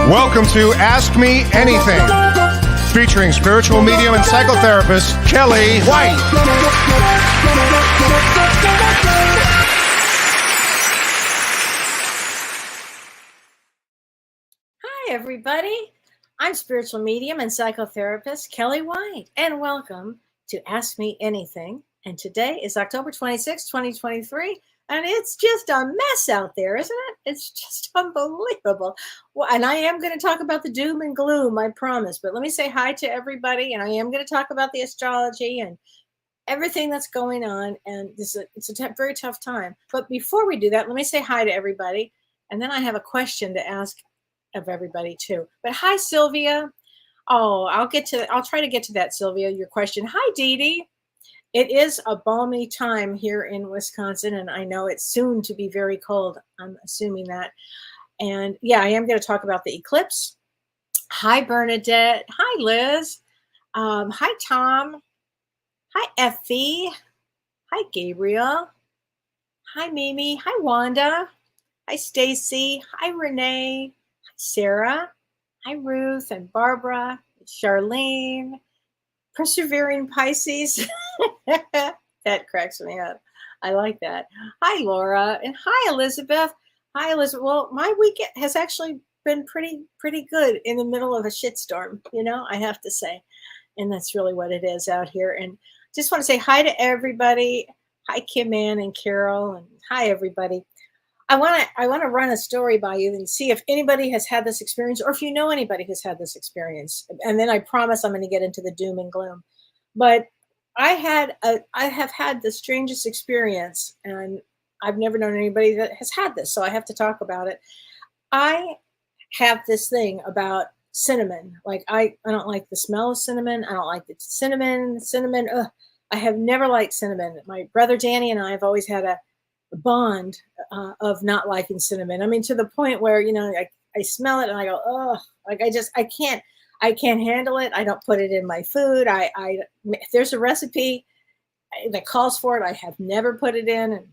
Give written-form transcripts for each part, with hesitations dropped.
Welcome to Ask Me Anything, featuring spiritual medium and psychotherapist Kellee White. Hi, everybody. I'm spiritual medium and psychotherapist Kellee White, and welcome to Ask Me Anything. And today is October 26, 2023. And it's just a mess out there, isn't it? It's just unbelievable. Well, and I am going to talk about the doom and gloom, I promise. But let me say hi to everybody. And I am going to talk about the astrology and everything that's going on. And it's a very tough time. But before we do that, let me say hi to everybody. And then I have a question to ask of everybody too. But hi, Sylvia. Oh, I'll try to get to that, Sylvia, your question. Hi, Dee Dee. It is a balmy time here in Wisconsin, and I know it's soon to be very cold. I'm assuming that. And yeah, I am going to talk about the eclipse. Hi, Bernadette. Hi, Liz. Hi, Tom. Hi, Effie. Hi, Gabriel. Hi, Mimi. Hi, Wanda. Hi, Stacy. Hi, Renee. Hi, Sarah. Hi, Ruth and Barbara. Charlene. Persevering Pisces. That cracks me up. I like that. Hi, Laura. And hi, Elizabeth. Hi, Elizabeth. Well, my weekend has actually been pretty good in the middle of a shitstorm, I have to say. And that's really what it is out here. And just want to say hi to everybody. Hi, Kim Ann and Carol. And hi, everybody. I want to run a story by you and see if anybody has had this experience or if you know anybody who's had this experience. And then I promise I'm going to get into the doom and gloom. But I have had the strangest experience, and I've never known anybody that has had this, so I have to talk about it. I have this thing about cinnamon. Like I don't like the smell of cinnamon. I don't like the cinnamon. Ugh. I have never liked cinnamon. My brother Danny and I have always had a bond of not liking cinnamon. I mean, to the point where, I smell it and I go, oh, like I can't handle it. I don't put it in my food. If there's a recipe that calls for it, I have never put it in. And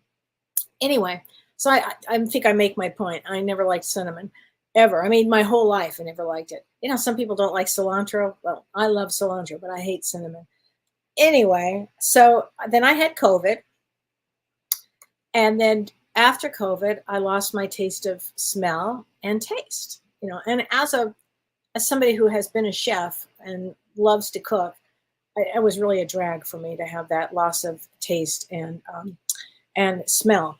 anyway, so I think I make my point. I never liked cinnamon ever. I mean, my whole life, I never liked it. Some people don't like cilantro. Well, I love cilantro, but I hate cinnamon. Anyway, so then I had COVID. And then after COVID, I lost my taste of smell and taste, and as somebody who has been a chef and loves to cook, it was really a drag for me to have that loss of taste and smell.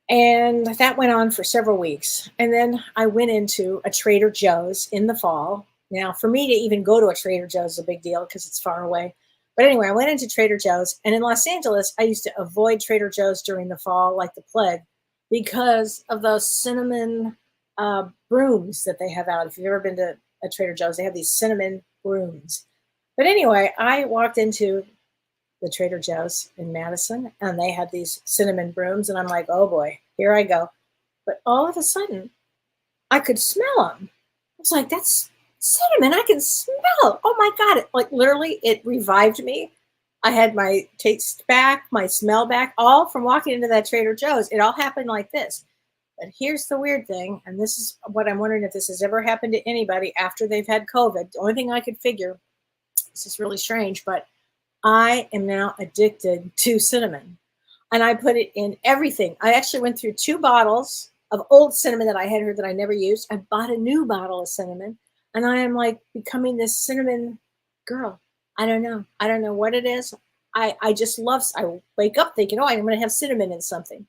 And that went on for several weeks. And then I went into a Trader Joe's in the fall. Now, for me to even go to a Trader Joe's is a big deal because it's far away. But anyway, I went into Trader Joe's, and in Los Angeles, I used to avoid Trader Joe's during the fall like the plague because of those cinnamon brooms that they have out. If you've ever been to a Trader Joe's, they have these cinnamon brooms. But anyway, I walked into the Trader Joe's in Madison, and they had these cinnamon brooms, and I'm like, oh boy, here I go. But all of a sudden, I could smell them. I was like, that's cinnamon, I can smell. Oh my God. Like literally it revived me. I had my taste back, my smell back, all from walking into that Trader Joe's. It all happened like this. But here's the weird thing. And this is what I'm wondering if this has ever happened to anybody after they've had COVID. The only thing I could figure, this is really strange, but I am now addicted to cinnamon. And I put it in everything. I actually went through 2 bottles of old cinnamon that I had heard that I never used. I bought a new bottle of cinnamon. And I am like becoming this cinnamon girl. I don't know. I don't know what it is. I just love, I wake up thinking, oh, I'm going to have cinnamon in something.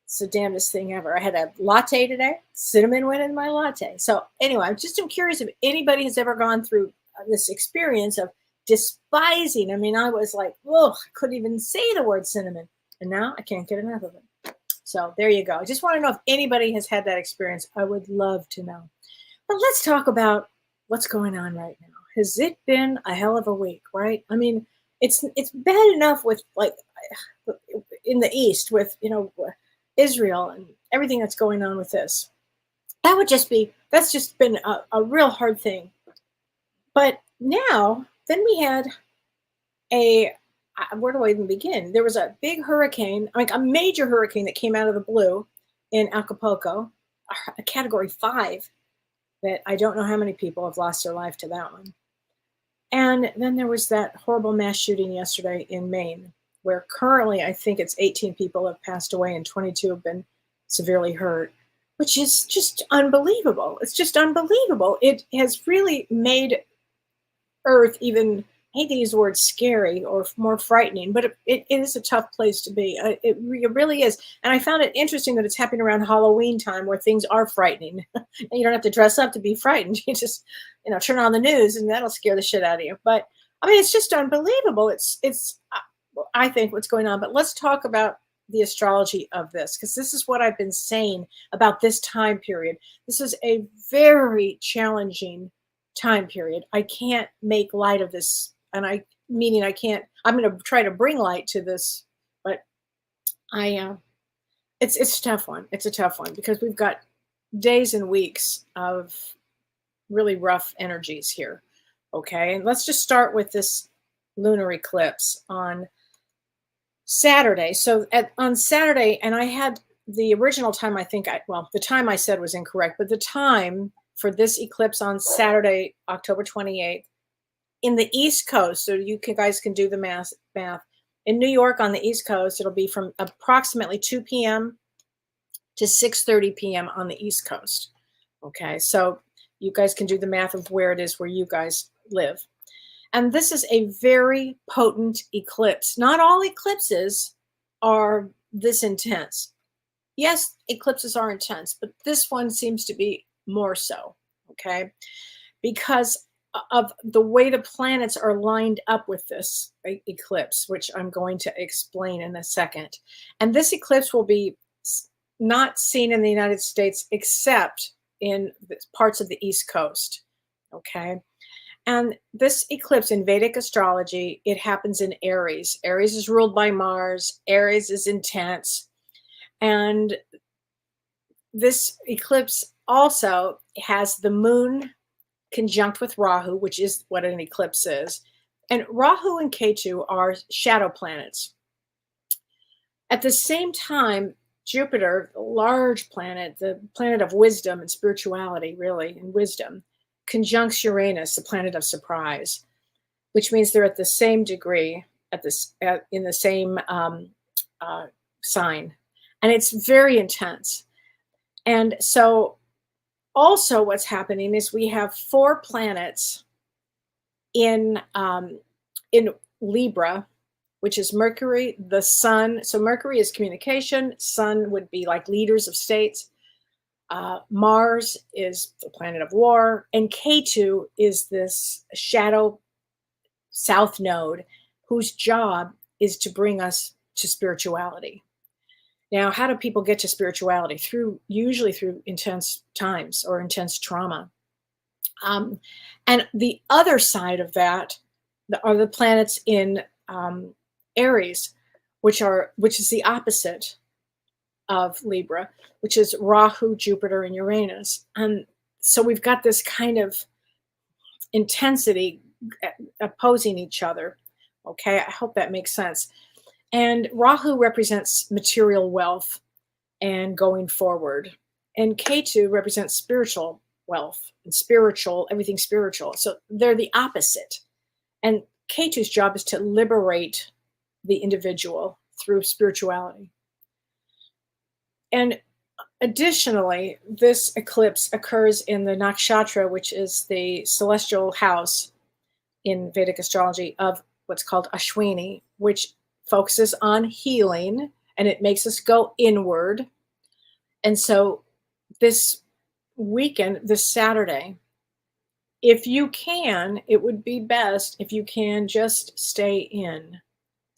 It's the damnedest thing ever. I had a latte today. Cinnamon went in my latte. So anyway, I'm curious if anybody has ever gone through this experience of despising. I mean, I was like, oh, I couldn't even say the word cinnamon. And now I can't get enough of it. So there you go. I just want to know if anybody has had that experience. I would love to know. But let's talk about what's going on right now. Has it been a hell of a week, right? I mean, it's bad enough with like in the East with, Israel and everything that's going on with this. That's just been a real hard thing. But now, then we had where do I even begin? There was a big hurricane, like a major hurricane that came out of the blue in Acapulco, a category 5. that I don't know how many people have lost their life to that one. And then there was that horrible mass shooting yesterday in Maine, where currently I think it's 18 people have passed away and 22 have been severely hurt, which is just unbelievable. It's just unbelievable. It has really made Earth even, I hate to use the word scary or more frightening, but it is a tough place to be. It really is. And I found it interesting that it's happening around Halloween time where things are frightening. And you don't have to dress up to be frightened. You just, turn on the news and that'll scare the shit out of you. But I mean, it's just unbelievable. It's I think what's going on. But let's talk about the astrology of this, because this is what I've been saying about this time period. This is a very challenging time period. I can't make light of this, and I'm going to try to bring light to this, but it's a tough one. It's a tough one because we've got days and weeks of really rough energies here. Okay, and let's just start with this lunar eclipse on Saturday. So on Saturday, and I had the original time, the time I said was incorrect, but the time for this eclipse on Saturday, October 28th, in the East Coast, so you guys can do the math. In New York on the East Coast, it'll be from approximately 2 p.m. to 6:30 p.m. on the East Coast. Okay, so you guys can do the math of where it is where you guys live. And this is a very potent eclipse. Not all eclipses are this intense. Yes, eclipses are intense, but this one seems to be more so, okay? Because of the way the planets are lined up with this eclipse, which I'm going to explain in a second. And this eclipse will be not seen in the United States except in parts of the East Coast, okay? And this eclipse in Vedic astrology, it happens in Aries. Aries is ruled by Mars. Aries is intense. And this eclipse also has the moon conjunct with Rahu, which is what an eclipse is. And Rahu and Ketu are shadow planets. At the same time, Jupiter, a large planet, the planet of wisdom and spirituality, really, and wisdom, conjuncts Uranus, the planet of surprise, which means they're at the same degree in the same sign. And it's very intense. And so also what's happening is we have 4 planets in Libra, which is Mercury, the Sun. So Mercury is communication. Sun would be like leaders of states. Mars is the planet of war. And Ketu is this shadow south node whose job is to bring us to spirituality. Now, how do people get to spirituality? Usually through intense times or intense trauma. And the other side of that are the planets in Aries, which is the opposite of Libra, which is Rahu, Jupiter, and Uranus. And so we've got this kind of intensity opposing each other. Okay, I hope that makes sense. And Rahu represents material wealth and going forward. And Ketu represents spiritual wealth and everything spiritual. So they're the opposite. And Ketu's job is to liberate the individual through spirituality. And additionally, this eclipse occurs in the nakshatra, which is the celestial house in Vedic astrology of what's called Ashwini, which focuses on healing, and it makes us go inward. And so this weekend, this Saturday, if you can, it would be best if you can just stay in,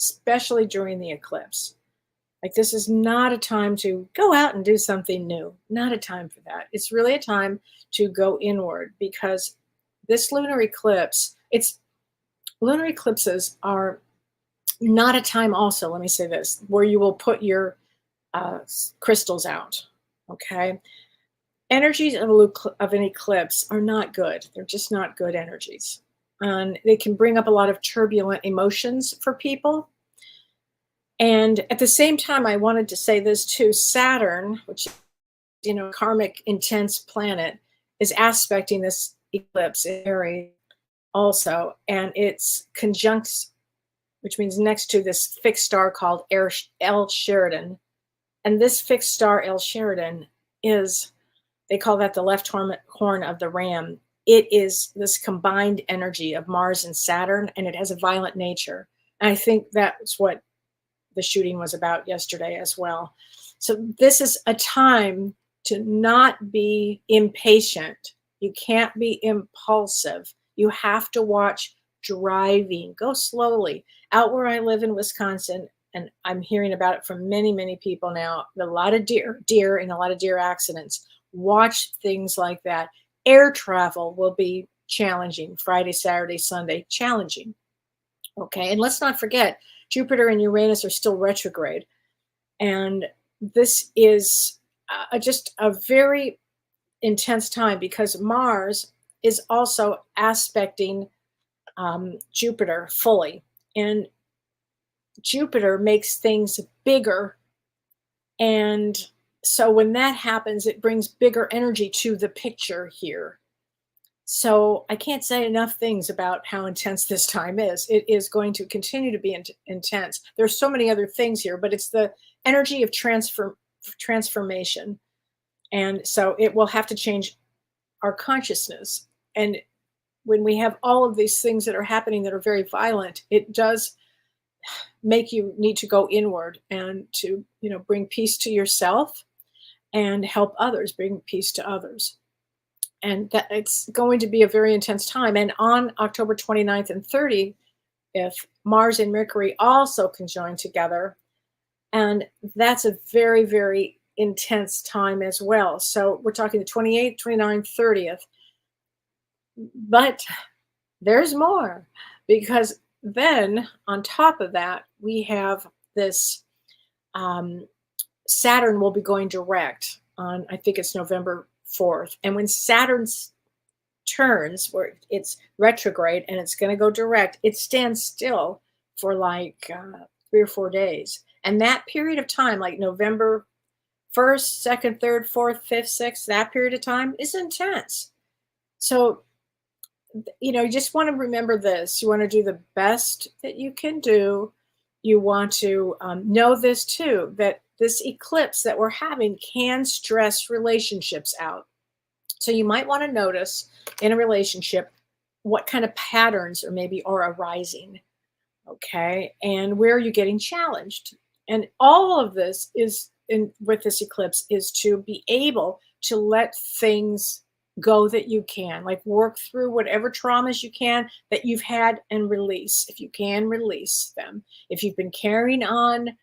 especially during the eclipse. Like, this is not a time to go out and do something new. Not a time for that. It's really a time to go inward, because this lunar eclipse, lunar eclipses are not a time also, let me say this, where you will put your crystals out, okay? Energies of an eclipse are not good. They're just not good energies. And they can bring up a lot of turbulent emotions for people. And at the same time, I wanted to say this too, Saturn, which is, karmic intense planet, is aspecting this eclipse in Aries also, and it's conjunct, which means next to this fixed star called L Sheridan. And this fixed star L Sheridan is, they call that the left horn of the ram. It is this combined energy of Mars and Saturn, and it has a violent nature. And I think that's what the shooting was about yesterday as well. So this is a time to not be impatient. You can't be impulsive. You have to watch driving. Go slowly. Out where I live in Wisconsin, and I'm hearing about it from many, many people now, a lot of deer and a lot of deer accidents. Watch things like that. Air travel will be challenging. Friday, Saturday, Sunday, challenging. Okay, and let's not forget, Jupiter and Uranus are still retrograde. And this is just a very intense time because Mars is also aspecting Jupiter fully. And Jupiter makes things bigger. And so when that happens, it brings bigger energy to the picture here. So I can't say enough things about how intense this time is. It is going to continue to be intense. There's so many other things here, but it's the energy of transformation. And so it will have to change our consciousness. And when we have all of these things that are happening that are very violent, it does make you need to go inward and to, bring peace to yourself and help others, bring peace to others. And that it's going to be a very intense time. And on October 29th and 30th, Mars and Mercury also conjoin together. And that's a very, very intense time as well. So we're talking the 28th, 29th, 30th. But there's more, because then on top of that, we have this Saturn will be going direct on, I think it's November 4th. And when Saturn turns, where it's retrograde and it's going to go direct, it stands still for like 3 or 4 days. And that period of time, like November 1st, 2nd, 3rd, 4th, 5th, 6th, that period of time is intense. So, you just want to remember this. You want to do the best that you can do. You want to know this too, that this eclipse that we're having can stress relationships out. So you might want to notice in a relationship what kind of patterns are arising, okay? And where are you getting challenged? And all of this is with this eclipse is to be able to let things go that you can, like work through whatever traumas you can that you've had and release. If you can, release them. If you've been carrying on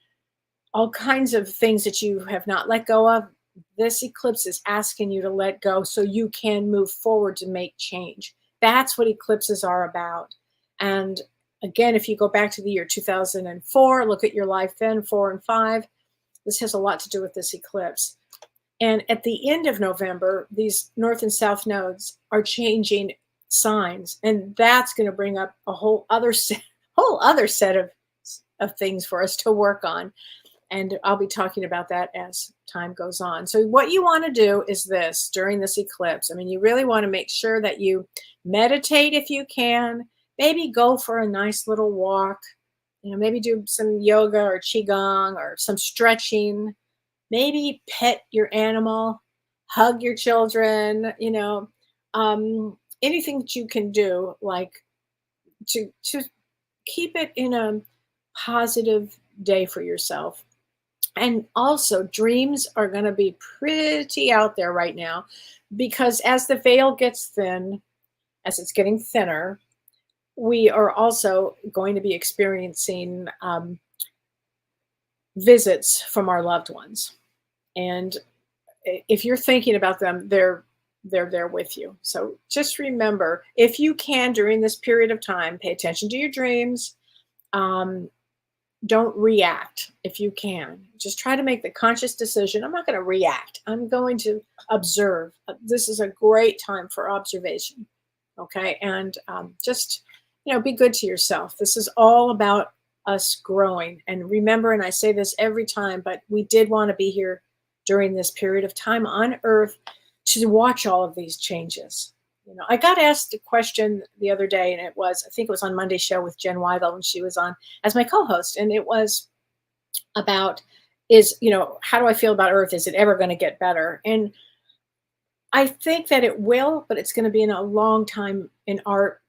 all kinds of things that you have not let go of, this eclipse is asking you to let go so you can move forward to make change. That's what eclipses are about. And again, if you go back to the year 2004, look at your life then, 4 and 5, this has a lot to do with this eclipse. And at the end of November, these north and south nodes are changing signs, and that's going to bring up a whole other set of things for us to work on. And I'll be talking about that as time goes on. So what you want to do is this during this eclipse. You really want to make sure that you meditate if you can. Maybe go for a nice little walk. Maybe do some yoga or qigong or some stretching. Maybe pet your animal, hug your children, anything that you can do, like to keep it in a positive day for yourself. And also, dreams are going to be pretty out there right now, because as the veil gets thin, as it's getting thinner, we are also going to be experiencing visits from our loved ones. And if you're thinking about them, they're there with you. So just remember, if you can, during this period of time, pay attention to your dreams. Don't react if you can. Just try to make the conscious decision. I'm not going to react. I'm going to observe. This is a great time for observation. Okay. And just, be good to yourself. This is all about us growing. And remember, and I say this every time, but we did want to be here during this period of time on Earth to watch all of these changes. You know, I got asked a question the other day, and I think it was on Monday's show with Jen Weidel when she was on as my co-host, and it was about how do I feel about Earth? Is it ever going to get better? And I think that it will, but it's going to be in a long time in our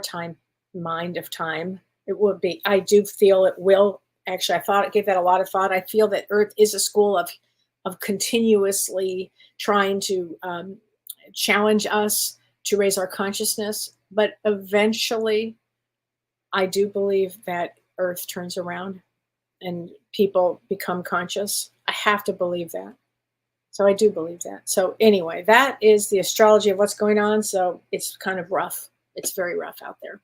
time mind of time. It will be. I do feel it will. Actually, I gave that a lot of thought. I feel that Earth is a school of continuously trying to challenge us to raise our consciousness. But eventually, I do believe that Earth turns around and people become conscious. I have to believe that. So I do believe that. So anyway, that is the astrology of what's going on. So it's kind of rough. It's very rough out there.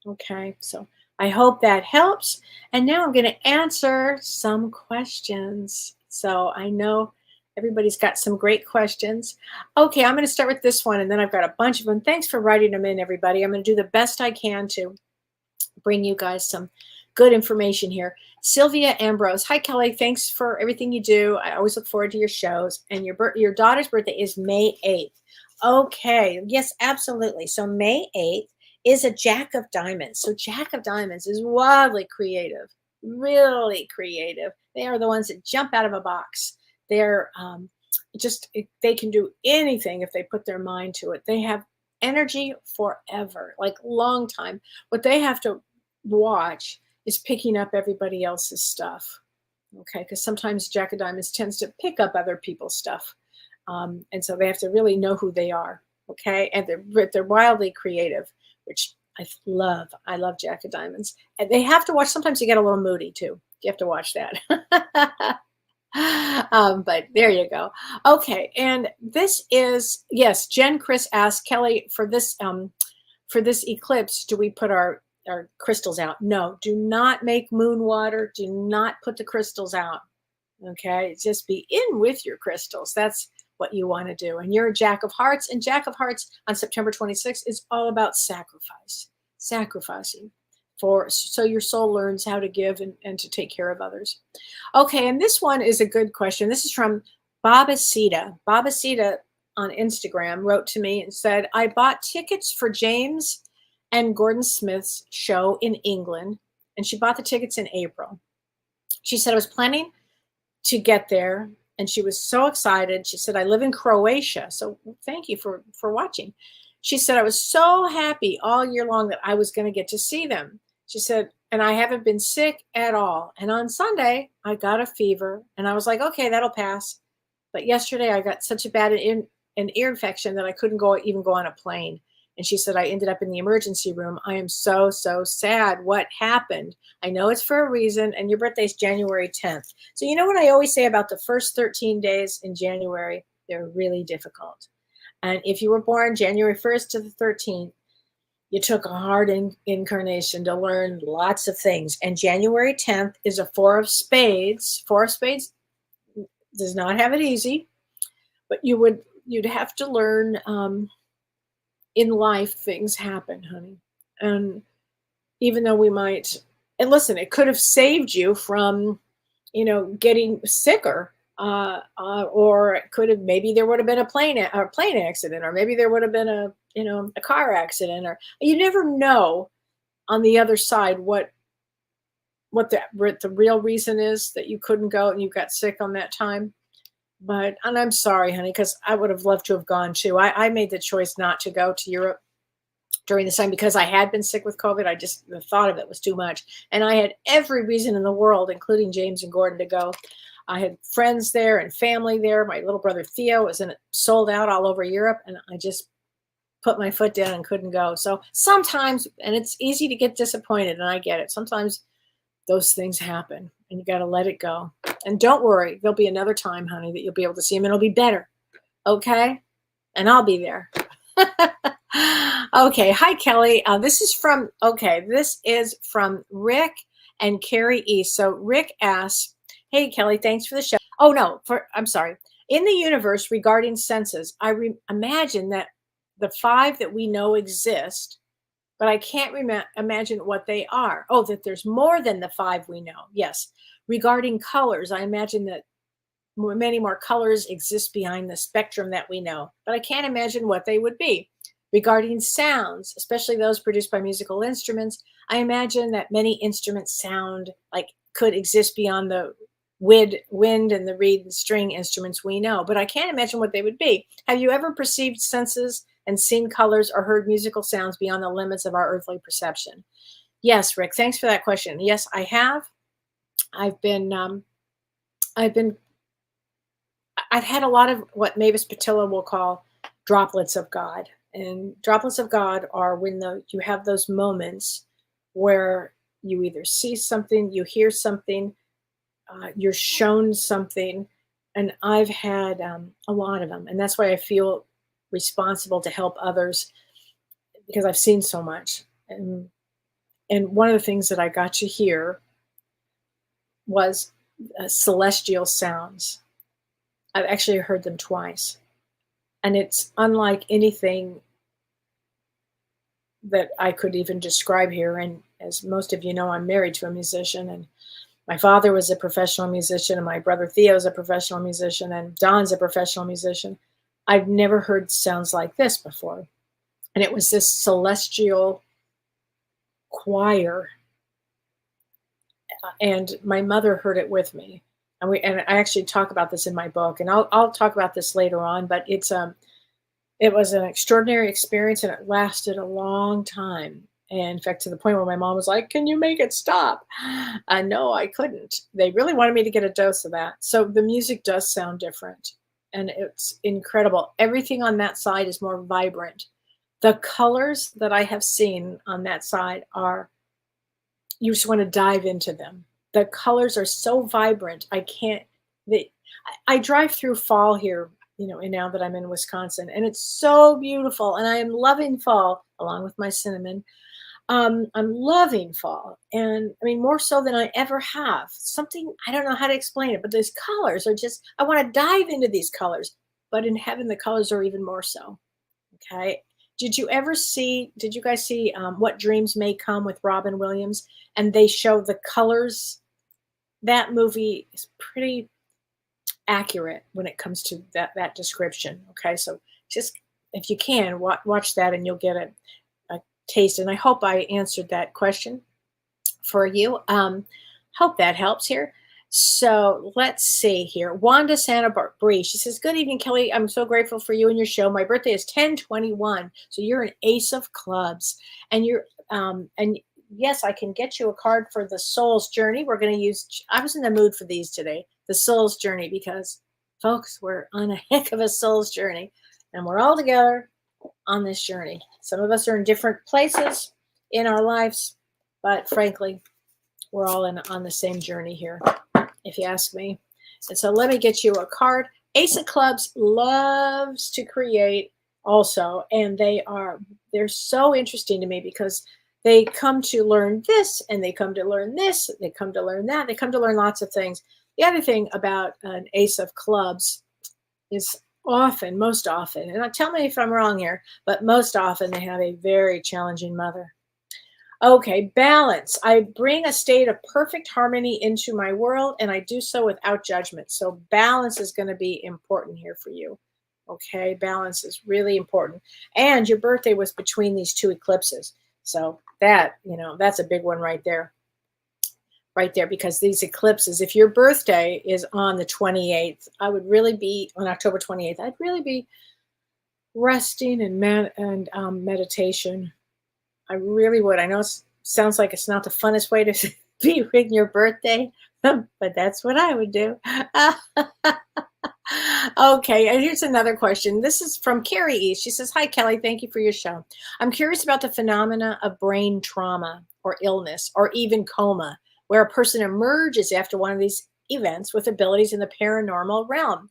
Okay, so I hope that helps. And now I'm going to answer some questions. So I know everybody's got some great questions. Okay, I'm going to start with this one, and then I've got a bunch of them. Thanks for writing them in, everybody. I'm going to do the best I can to bring you guys some good information here. Sylvia Ambrose. Hi, Kellee. Thanks for everything you do. I always look forward to your shows. And your daughter's birthday is May 8th. Okay. Yes, absolutely. So May 8th is a Jack of Diamonds. So Jack of Diamonds is wildly creative, really creative. They are the ones that jump out of a box. They're they can do anything if they put their mind to it. They have energy forever, like long time. What they have to watch is picking up everybody else's stuff. Okay, because sometimes Jack of Diamonds tends to pick up other people's stuff. And so they have to really know who they are. Okay, and they're wildly creative, which I love. I love Jack of Diamonds. And they have to watch. Sometimes you get a little moody too. You have to watch that. But there you go. Okay, and this is, yes, Jen Chris asked, Kellee, for this eclipse, do we put our crystals out? No, do not make moon water. Do not put the crystals out. Okay, just be in with your crystals. That's what you want to do. And you're a Jack of Hearts, and Jack of Hearts on September 26th is all about sacrificing so your soul learns how to give and to take care of others. Okay, and this one is a good question. This is from Babasita. Babasita on Instagram wrote to me and said, I bought tickets for James and Gordon Smith's show in England, and she bought the tickets in April. She said, I was planning to get there, and she was so excited. She said, I live in Croatia, so thank you for watching. She said, I was so happy all year long that I was going to get to see them. She said, and I haven't been sick at all. And on Sunday, I got a fever, and I was like, okay, that'll pass. But yesterday, I got such a bad an ear infection that I couldn't even go on a plane. And she said, I ended up in the emergency room. I am so, so sad. What happened? I know it's for a reason. And your birthday's January 10th. So you know what I always say about the first 13 days in January? They're really difficult. And if you were born January 1st to the 13th, you took a hard incarnation to learn lots of things. And January 10th is a 4 of spades. 4 of spades does not have it easy, but you'd have to learn in life, things happen, honey. And even though and listen, it could have saved you from, getting sicker, or it could have, maybe there would have been a plane accident, or maybe there would have been a car accident, or you never know on the other side what the real reason is that you couldn't go and you got sick on that time. And I'm sorry, honey, because I would have loved to have gone too. I made the choice not to go to Europe during this time because I had been sick with COVID. The thought of it was too much. And I had every reason in the world, including James and Gordon, to go. I had friends there and family there. My little brother Theo was sold out all over Europe. And I just put my foot down and couldn't go. So sometimes, and it's easy to get disappointed, and I get it. Sometimes those things happen and you got to let it go. And don't worry, there'll be another time, honey, that you'll be able to see him and it'll be better. Okay? And I'll be there. Okay. Hi, Kellee. This is from Rick and Carrie East. So Rick asks, hey, Kellee, thanks for the show. Oh, no, I'm sorry. In the universe regarding senses, I imagine that the 5 that we know exist, but I can't imagine what they are. Oh, that there's more than the 5 we know. Yes. Regarding colors, I imagine that many more colors exist behind the spectrum that we know, but I can't imagine what they would be. Regarding sounds, especially those produced by musical instruments, I imagine that many instruments sound like could exist beyond the wind and the reed and string instruments we know, but I can't imagine what they would be. Have you ever perceived senses and seen colors or heard musical sounds beyond the limits of our earthly perception? Yes, Rick, thanks for that question. Yes, I have. I've been, I've been, I've had a lot of what Mavis Patilla will call droplets of God. And droplets of God are when you have those moments where you either see something, you hear something, you're shown something. And I've had a lot of them. And that's why I feel responsible to help others, because I've seen so much. And one of the things that I got to hear was celestial sounds. I've actually heard them twice. And it's unlike anything that I could even describe here. And as most of you know, I'm married to a musician, and my father was a professional musician, and my brother Theo is a professional musician, and Don's a professional musician. I've never heard sounds like this before. And it was this celestial choir. And my mother heard it with me. And I actually talk about this in my book, and I'll talk about this later on, but it was an extraordinary experience, and it lasted a long time. And in fact, to the point where my mom was like, "Can you make it stop?" No, I couldn't. They really wanted me to get a dose of that. So the music does sound different, and it's incredible. Everything on that side is more vibrant. The colors that I have seen on that side you just want to dive into them. The colors are so vibrant. I drive through fall here, and now that I'm in Wisconsin, and it's so beautiful, and I am loving fall along with my cinnamon. I'm loving fall, and I mean, more so than I ever have. Something, I don't know how to explain it, but these colors are just, I want to dive into these colors, but in heaven, the colors are even more so. Okay. Did you guys see What Dreams May Come with Robin Williams? And they show the colors. That movie is pretty accurate when it comes to that description. Okay. So just, if you can, watch that, and you'll get a taste. And I hope I answered that question for you. Hope that helps here. So let's see here. Wanda Santa Barbara, she says, "Good evening, Kellee. I'm so grateful for you and your show. My birthday is 10/21. So you're an ace of clubs. And and yes, I can get you a card for the Soul's Journey. We're going to I was in the mood for these today, the Soul's Journey, because folks, we're on a heck of a Soul's Journey, and we're all together on this journey. Some of us are in different places in our lives, but frankly, we're all on the same journey here, if you ask me. And so let me get you a card. Ace of Clubs loves to create also, and they're so interesting to me because they come to learn this, and they come to learn this, they come to learn that, they come to learn lots of things. The other thing about an Ace of Clubs is most often, and tell me if I'm wrong here, but most often they have a very challenging mother. Okay, balance. I bring a state of perfect harmony into my world, and I do so without judgment. So balance is going to be important here for you. Okay, balance is really important. And your birthday was between these two eclipses. So that's a big one right there. Right there, because these eclipses, if your birthday is on the 28th, I would really be on October 28th. I'd really be resting and meditation. I really would. I know it sounds like it's not the funnest way to be in your birthday, but that's what I would do. Okay, and here's another question. This is from Carrie E. She says, "Hi, Kellee. Thank you for your show. I'm curious about the phenomena of brain trauma or illness or even coma, where a person emerges after one of these events with abilities in the paranormal realm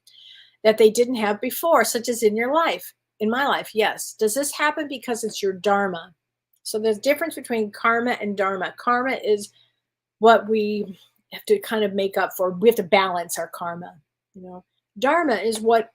that they didn't have before, such as in your life." In my life, yes. Does this happen because it's your dharma? So there's a difference between karma and dharma. Karma is what we have to kind of make up for. We have to balance our karma. Dharma is what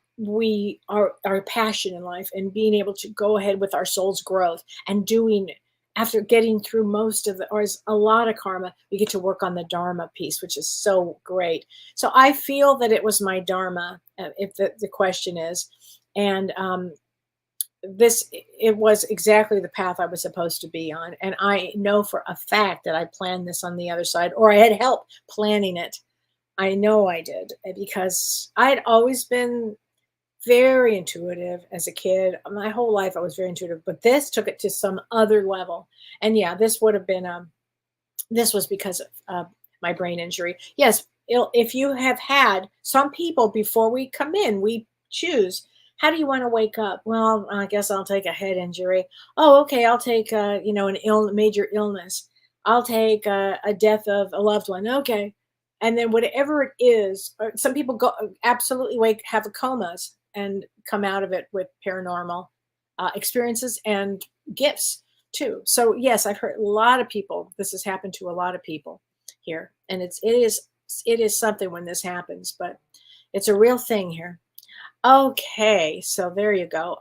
our passion in life, and being able to go ahead with our soul's growth and doing after getting through most of or a lot of karma, we get to work on the dharma piece, which is so great. So I feel that it was my dharma, if the question is, and it was exactly the path I was supposed to be on. And I know for a fact that I planned this on the other side, or I had help planning it. I know I did, because I had always been very intuitive as a kid. My whole life I was very intuitive, but this took it to some other level. And yeah, this would have been this was because of my brain injury. Yes, if you have had some people, before we come in, we choose, how do you want to wake up? Well, I guess I'll take a head injury. Oh, okay, I'll take an major illness. I'll take a death of a loved one. Okay. And then whatever it is, some people go absolutely have comas and come out of it with paranormal experiences and gifts too. So yes, I've heard a lot of people. This has happened to a lot of people here, and it is something when this happens, but it's a real thing here. Okay, so there you go.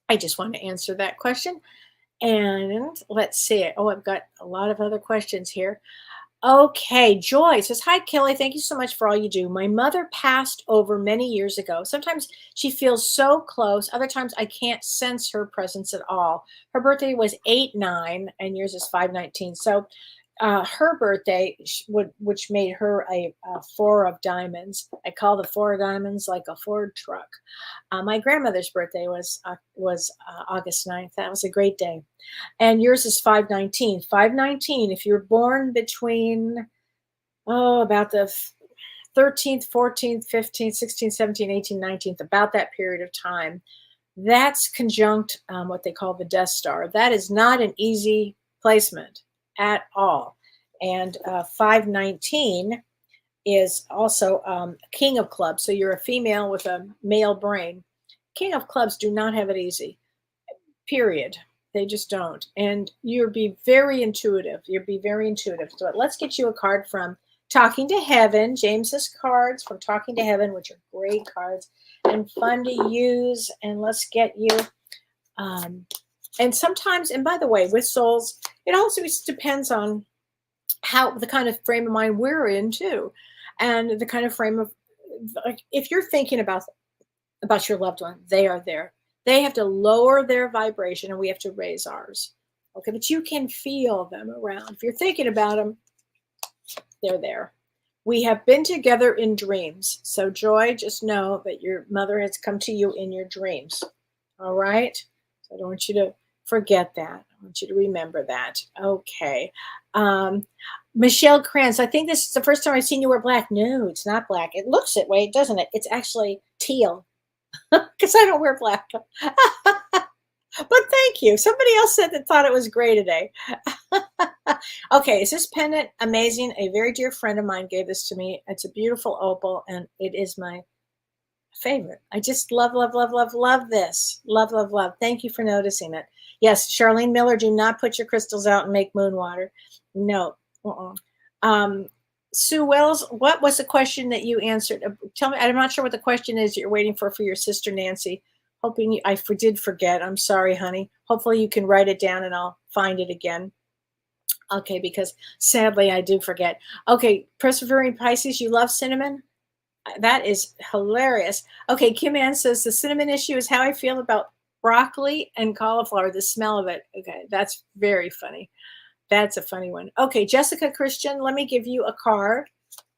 I just want to answer that question, and let's see. Oh, I've got a lot of other questions here. Okay, Joy says, "Hi, Kellee. Thank you so much for all you do. My mother passed over many years ago. Sometimes she feels so close. Other times I can't sense her presence at all. Her birthday was 8/9, and yours is 5/19. So her birthday, which made her a 4 of diamonds. I call the 4 of diamonds like a Ford truck. My grandmother's birthday was August 9th. That was a great day. And yours is 5/19. 5/19, if you're born between, about the 13th, 14th, 15th, 16th, 17th, 18th, 19th, about that period of time, that's conjunct what they call the Death Star. That is not an easy placement at all. And 5/19 is also King of Clubs. So you're a female with a male brain. King of Clubs do not have it easy, period. They just don't. And you'll be very intuitive. So let's get you a card from Talking to Heaven. James's cards from Talking to Heaven, which are great cards and fun to use. And let's get you. And sometimes, and by the way, with souls, it also depends on how the kind of frame of mind we're in too, and the kind of frame of, like, if you're thinking about your loved one, they are there. They have to lower their vibration, and we have to raise ours. Okay, but you can feel them around. If you're thinking about them, they're there. We have been together in dreams. So Joy, just know that your mother has come to you in your dreams. All right. So I don't want you to forget that. I want you to remember that. Okay. Michelle Krantz, I think this is the first time I've seen you wear black. No, it's not black. It looks that way, doesn't it? It's actually teal, because I don't wear black. But thank you. Somebody else said that thought it was gray today. Okay, is this pendant amazing? A very dear friend of mine gave this to me. It's a beautiful opal, and it is my favorite. I just love this. Love. Thank you for noticing it. Yes, Charlene Miller, do not put your crystals out and make moon water. No. Sue Wells, what was the question that you answered? Tell me, I'm not sure what the question is you're waiting for your sister Nancy. Hoping I did forget. I'm sorry, honey. Hopefully you can write it down and I'll find it again. Okay, because sadly I do forget. Okay, Persevering Pisces, you love cinnamon? That is hilarious. Okay, Kim Ann says the cinnamon issue is how I feel about broccoli and cauliflower, the smell of it. Okay, that's very funny. That's a funny one. Okay, Jessica Christian, let me give you a card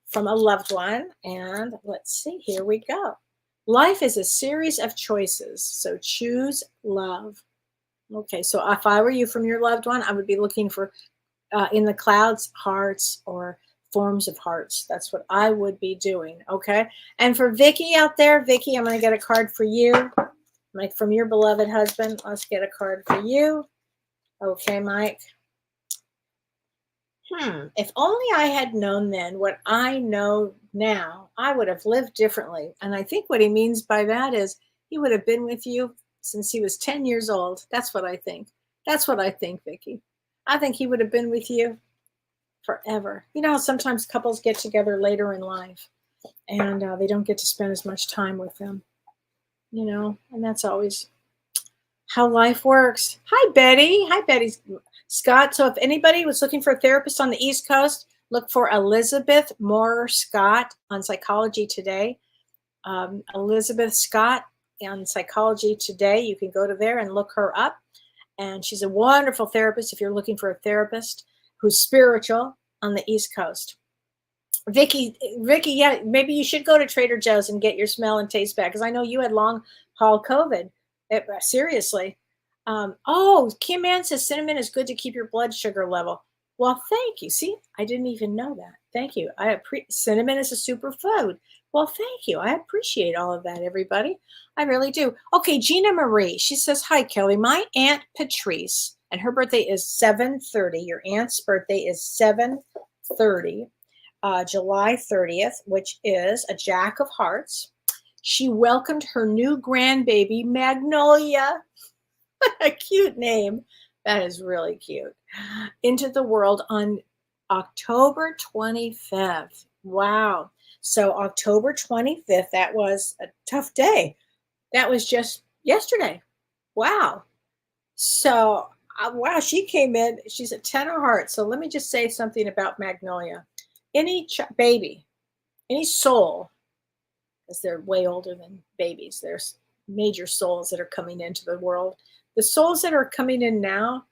from a loved one. And let's see, here we go. Life is a series of choices, so choose love. Okay, so if I were you from your loved one, I would be looking for in the clouds, hearts, or forms of hearts. That's what I would be doing, okay? And for Vicky out there, Vicky, I'm going to get a card for you. Mike, from your beloved husband, let's get a card for you. Okay, Mike. If only I had known then what I know now, I would have lived differently. And I think what he means by that is he would have been with you since he was 10 years old. That's what I think. That's what I think, Vicky. I think he would have been with you forever. You know how sometimes couples get together later in life and they don't get to spend as much time with them, you know, and that's always how life works. Hi, Betty. Hi, Betty Scott. So if anybody was looking for a therapist on the East Coast, look for Elizabeth Moore Scott on Psychology Today. Elizabeth Scott on Psychology Today. You can go to there and look her up. And she's a wonderful therapist if you're looking for a therapist who's spiritual on the East Coast. Vicky, yeah, maybe you should go to Trader Joe's and get your smell and taste back because I know you had long haul COVID. Seriously. Kim Ann says cinnamon is good to keep your blood sugar level. Well, thank you. See, I didn't even know that. Thank you. Cinnamon is a superfood. Well, thank you. I appreciate all of that, everybody. I really do. Okay, Gina Marie. She says, hi, Kellee. My Aunt Patrice, and her birthday is 7/30. Your aunt's birthday is 7/30. July 30th, which is a Jack of Hearts. She welcomed her new grandbaby, Magnolia, a cute name. That is really cute, into the world on October 25th. Wow. So October 25th, that was a tough day. That was just yesterday. Wow. So, wow, she came in. She's a 10 of hearts. So let me just say something about Magnolia. Any baby, any soul, because they're way older than babies, there's major souls that are coming into the world. The souls that are coming in now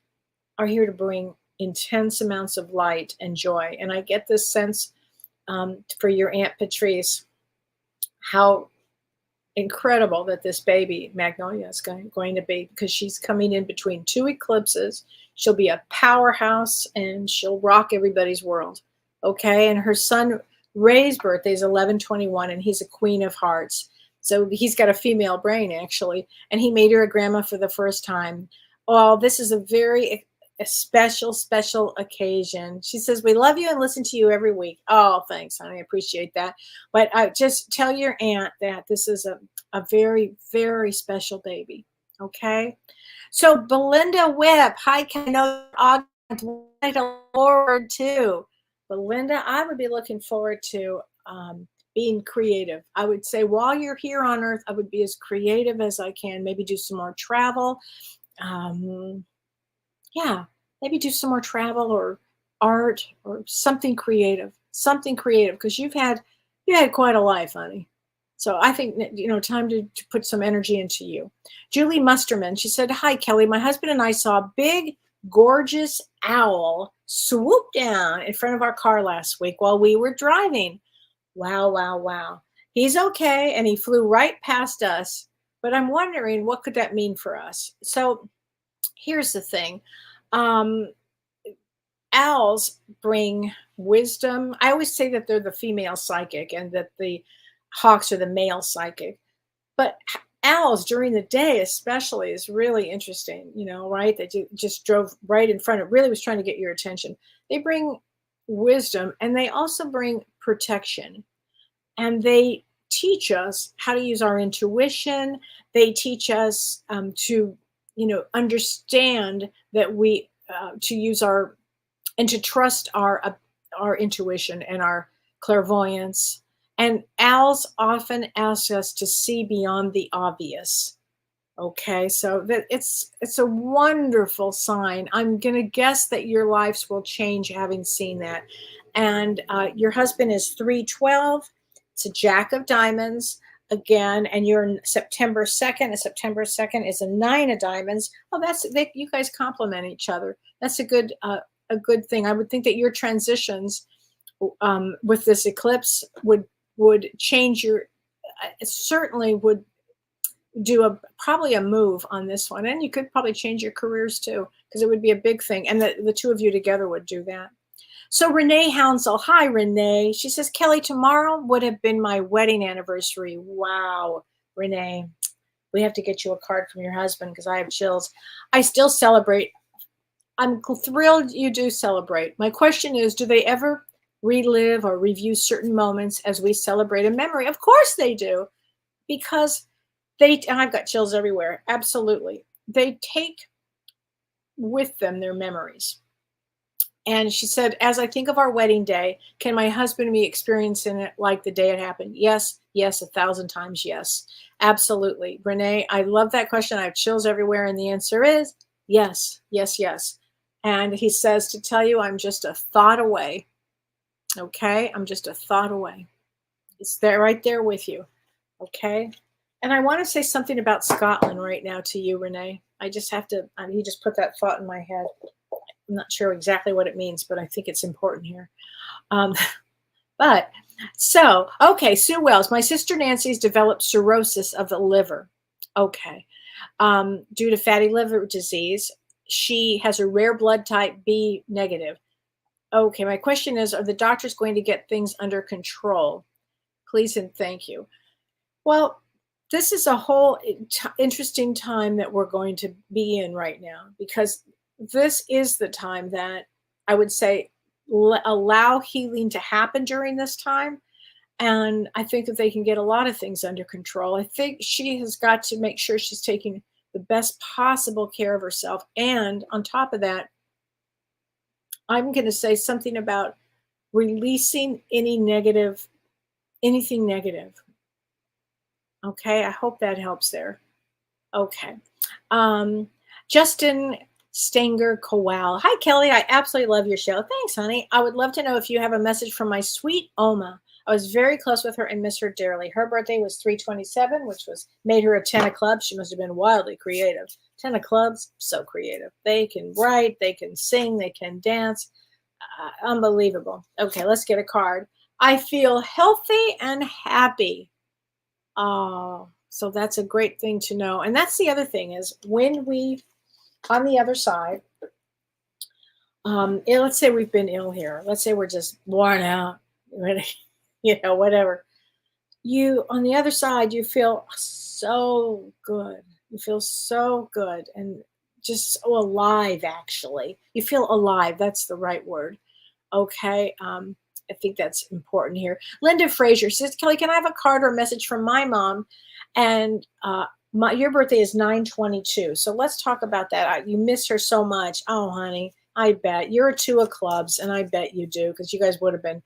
are here to bring intense amounts of light and joy. And I get this sense for your Aunt Patrice, how incredible that this baby, Magnolia, is going to be, because she's coming in between two eclipses. She'll be a powerhouse and she'll rock everybody's world. Okay, and her son Ray's birthday is 11/21, and he's a Queen of Hearts. So he's got a female brain, actually, and he made her a grandma for the first time. Oh, this is a special occasion. She says, we love you and listen to you every week. Oh, thanks, honey. I appreciate that. But just tell your aunt that this is a very, very special baby. Okay? So Belinda Webb, hi, can I know August forward to? Belinda, I would be looking forward to being creative. I would say while you're here on Earth, I would be as creative as I can. Maybe do some more travel. Maybe do some more travel or art or something creative, because you've had quite a life, honey. So I think, time to put some energy into you. Julie Musterman, she said, hi, Kellee. My husband and I saw a big, gorgeous owl swoop down in front of our car last week while we were driving. Wow, wow, wow. He's okay, and he flew right past us, but I'm wondering, what could that mean for us? So here's the thing. Owls bring wisdom. I always say that they're the female psychic and that the hawks are the male psychic. But owls during the day especially is really interesting, right? They just drove right in front. It really was trying to get your attention. They bring wisdom, and they also bring protection. And they teach us how to use our intuition. They teach us to, understand that we, to use and to trust our intuition and our clairvoyance. And owls often ask us to see beyond the obvious. Okay, so that it's a wonderful sign. I'm going to guess that your lives will change having seen that. And your husband is 312. It's a Jack of Diamonds again, and you're September 2nd. And September 2nd is a 9 of Diamonds. Oh, you guys complement each other. That's a good thing. I would think that your transitions with this eclipse would change your. Certainly would do probably a move on this one, and you could probably change your careers too, because it would be a big thing, and the two of you together would do that. So Renee Hounsell, hi Renee. She says, Kellee, tomorrow would have been my wedding anniversary. Wow, Renee, we have to get you a card from your husband because I have chills. I still celebrate. I'm thrilled you do celebrate. My question is, do they ever relive or review certain moments as we celebrate a memory? Of course they do, because I've got chills everywhere. Absolutely. They take with them their memories. And she said, as I think of our wedding day, can my husband be experiencing it like the day it happened? Yes, yes, 1,000 times yes. Absolutely. Renee, I love that question. I have chills everywhere. And the answer is yes, yes, yes. And he says to tell you, I'm just a thought away. Okay. I'm just a thought away. It's there right there with you. Okay. And I want to say something about Scotland right now to you, Renee. I just have to, he just put that thought in my head. I'm not sure exactly what it means, but I think it's important here. But so, okay, Sue Wells, my sister Nancy's developed cirrhosis of the liver. Okay. Due to fatty liver disease, she has a rare blood type B negative. Okay, my question is, are the doctors going to get things under control? Please and thank you. Well, this is a whole interesting time that we're going to be in right now, because this is the time that I would say allow healing to happen during this time. And I think that they can get a lot of things under control. I think she has got to make sure she's taking the best possible care of herself. And on top of that, I'm going to say something about releasing anything negative. Okay, I hope that helps there. Okay. Justin Stanger Kowal. Hi, Kellee. I absolutely love your show. Thanks, honey. I would love to know if you have a message from my sweet Oma. I was very close with her and miss her dearly. Her birthday was 3/27, which made her a 10 of clubs. She must have been wildly creative. 10 of clubs, so creative. They can write, they can sing, they can dance. Unbelievable. Okay, let's get a card. I feel healthy and happy. Oh, so that's a great thing to know. And that's the other thing is when we, on the other side, let's say we've been ill here. Let's say we're just worn out, whatever. You, on the other side, you feel so good. You feel so good and just so alive, actually. You feel alive. That's the right word. Okay. I think that's important here. Linda Frazier says, Kellee, can I have a card or a message from my mom? And your birthday is 9/22. So let's talk about that. You miss her so much. Oh, honey, I bet. You're a 2 of clubs, and I bet you do, because you guys would have been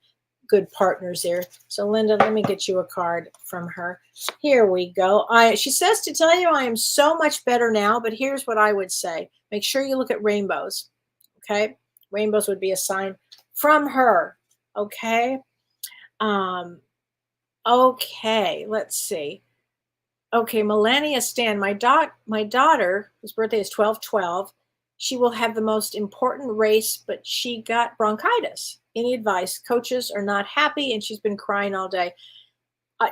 good partners there. So Linda, let me get you a card from her. Here we go. She says to tell you I am so much better now, but here's what I would say. Make sure you look at rainbows. Okay? Rainbows would be a sign from her. Okay. Okay, let's see. Okay, Melania Stan, my daughter, whose birthday is 12/12, she will have the most important race, but she got bronchitis. Any advice? Coaches are not happy, and she's been crying all day.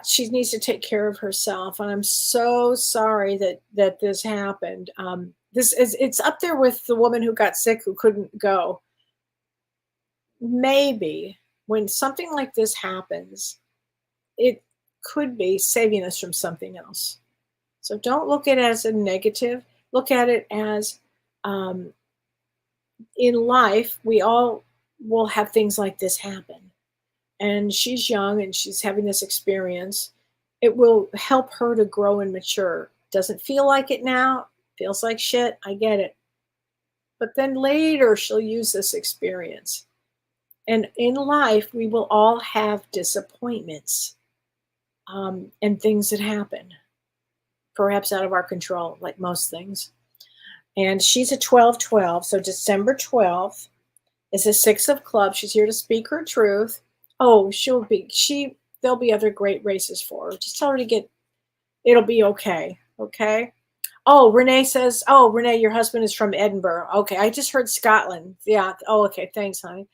She needs to take care of herself, and I'm so sorry that this happened. It's up there with the woman who got sick who couldn't go. Maybe when something like this happens, it could be saving us from something else. So don't look at it as a negative. Look at it as in life, we all will have things like this happen. And she's young and she's having this experience. It will help her to grow and mature. Doesn't feel like it now. Feels like shit. I get it. But then later she'll use this experience. And in life, we will all have disappointments and things that happen, perhaps out of our control, like most things. And she's a 12/12, so December 12th is a 6 of clubs. She's here to speak her truth. Oh, there'll be other great races for her. Just tell her it'll be okay. Okay. Oh, Renee says, oh, Renee, your husband is from Edinburgh. Okay, I just heard Scotland. Yeah. Oh, okay. Thanks, honey.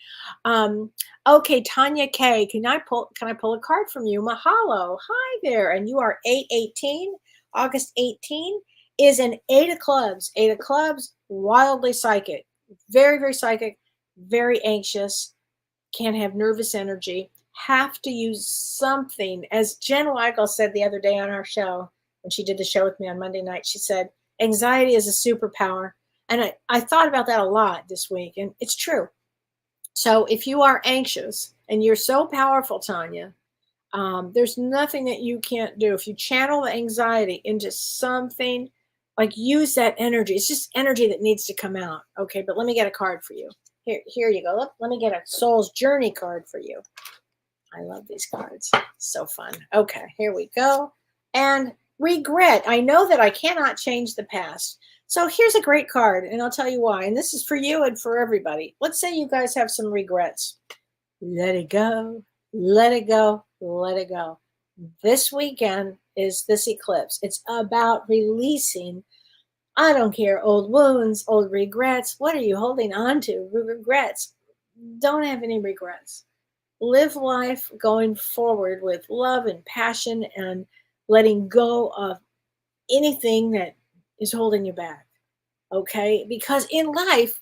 Okay, Tanya K. Can I pull a card from you? Mahalo. Hi there. And you are 8/18. August 18 is an 8 of clubs. 8 of clubs, wildly psychic. Very, very psychic. Very anxious. Can't have nervous energy. Have to use something. As Jen Weigel said the other day on our show, when she did the show with me on Monday night, she said, anxiety is a superpower. And I thought about that a lot this week, and it's true. So if you are anxious, and you're so powerful, Tanya, there's nothing that you can't do. If you channel the anxiety into something, like use that energy. It's just energy that needs to come out. Okay, but let me get a card for you. Here you go. Let me get a soul's journey card for you. I love these cards. So fun. Okay, here we go. And regret. I know that I cannot change the past. So here's a great card, and I'll tell you why. And this is for you and for everybody. Let's say you guys have some regrets. Let it go. Let it go. Let it go. This weekend is this eclipse. It's about releasing, I don't care, old wounds, old regrets. What are you holding on to? Regrets. Don't have any regrets. Live life going forward with love and passion and letting go of anything that is holding you back. Okay? Because in life,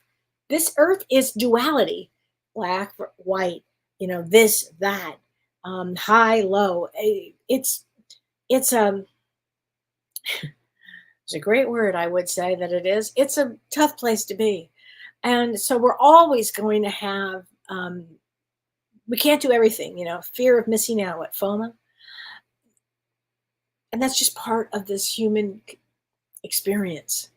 this earth is duality, black, white, this, that, high, low. It's it's a great word, I would say that it is. It's a tough place to be. And so we're always going to have, we can't do everything, fear of missing out, what, FOMO? And that's just part of this human experience.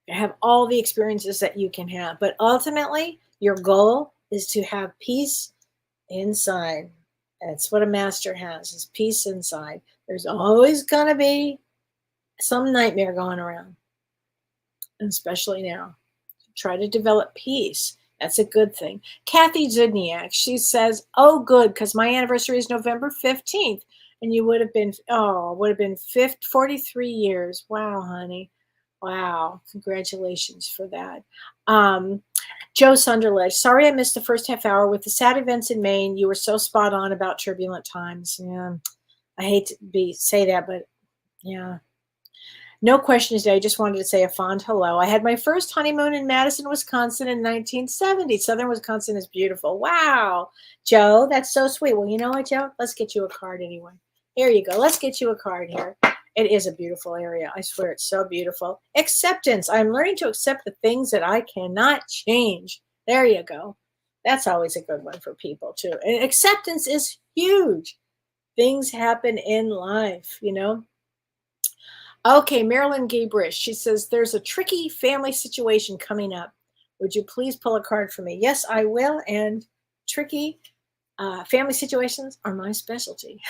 You have all the experiences that you can have. But ultimately, your goal is to have peace inside. That's what a master has, is peace inside. There's always going to be some nightmare going around, and especially now. Try to develop peace. That's a good thing. Kathy Zudniak, she says, oh, good, because my anniversary is November 15th, and you would have been, 43 years. Wow, honey. Wow. Congratulations for that. Joe Sunderledge, sorry I missed the first half hour with the sad events in Maine. You were so spot on about turbulent times. Yeah, I hate to say that, but yeah. No questions today. I just wanted to say a fond hello. I had my first honeymoon in Madison, Wisconsin in 1970. Southern Wisconsin is beautiful. Wow. Joe, that's so sweet. Well, you know what, Joe? Let's get you a card anyway. Here you go. Let's get you a card here. It is a beautiful area. I swear it's so beautiful. Acceptance. I'm learning to accept the things that I cannot change. There you go. That's always a good one for people too. And acceptance is huge. Things happen in life, Okay, Marilyn Gabrish. She says, there's a tricky family situation coming up. Would you please pull a card for me? Yes, I will. And tricky family situations are my specialty.